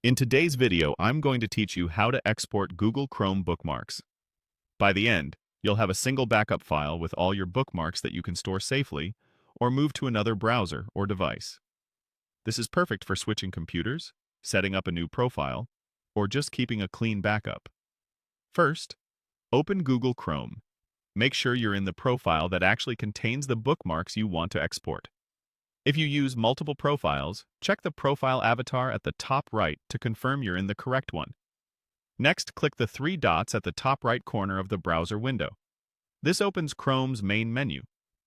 In today's video, I'm going to teach you how to export Google Chrome bookmarks. By the end, you'll have a single backup file with all your bookmarks that you can store safely or move to another browser or device. This is perfect for switching computers, setting up a new profile, or just keeping a clean backup. First, open Google Chrome. Make sure you're in the profile that actually contains the bookmarks you want to export. If you use multiple profiles, check the profile avatar at the top right to confirm you're in the correct one. Next, click the three dots at the top right corner of the browser window. This opens Chrome's main menu.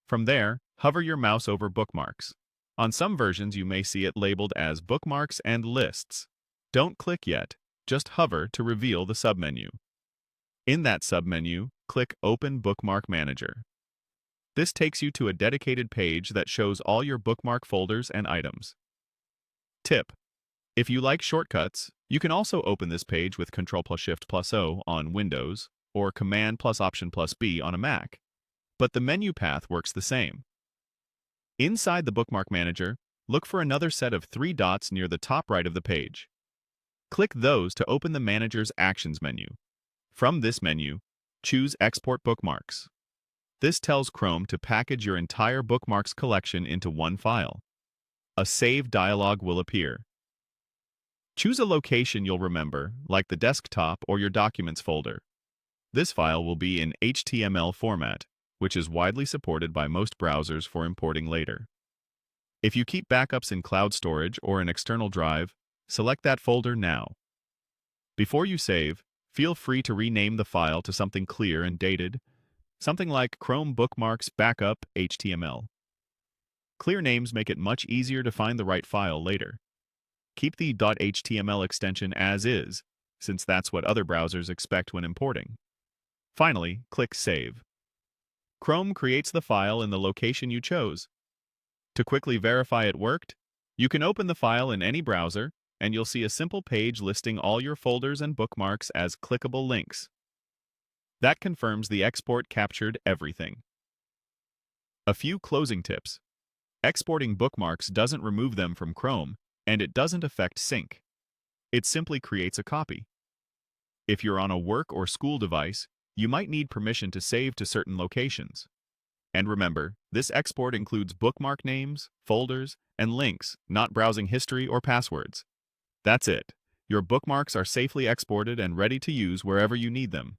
From there, hover your mouse over Bookmarks. On some versions, you may see it labeled as Bookmarks and Lists. Don't click yet, just hover to reveal the submenu. In that submenu, click Open Bookmark Manager. This takes you to a dedicated page that shows all your bookmark folders and items. Tip: if you like shortcuts, you can also open this page with Ctrl+Shift+O on Windows or Command+Option+B on a Mac, but the menu path works the same. Inside the Bookmark Manager, look for another set of three dots near the top right of the page. Click those to open the Manager's Actions menu. From this menu, choose Export Bookmarks. This tells Chrome to package your entire bookmarks collection into one file. A Save dialog will appear. Choose a location you'll remember, like the desktop or your Documents folder. This file will be in HTML format, which is widely supported by most browsers for importing later. If you keep backups in cloud storage or an external drive, select that folder now. Before you save, feel free to rename the file to something clear and dated, something like Chrome Bookmarks Backup HTML. Clear names make it much easier to find the right file later. Keep the .html extension as is, since that's what other browsers expect when importing. Finally, click Save. Chrome creates the file in the location you chose. To quickly verify it worked, you can open the file in any browser, and you'll see a simple page listing all your folders and bookmarks as clickable links. That confirms the export captured everything. A few closing tips. Exporting bookmarks doesn't remove them from Chrome, and it doesn't affect sync. It simply creates a copy. If you're on a work or school device, you might need permission to save to certain locations. And remember, this export includes bookmark names, folders, and links, not browsing history or passwords. That's it. Your bookmarks are safely exported and ready to use wherever you need them.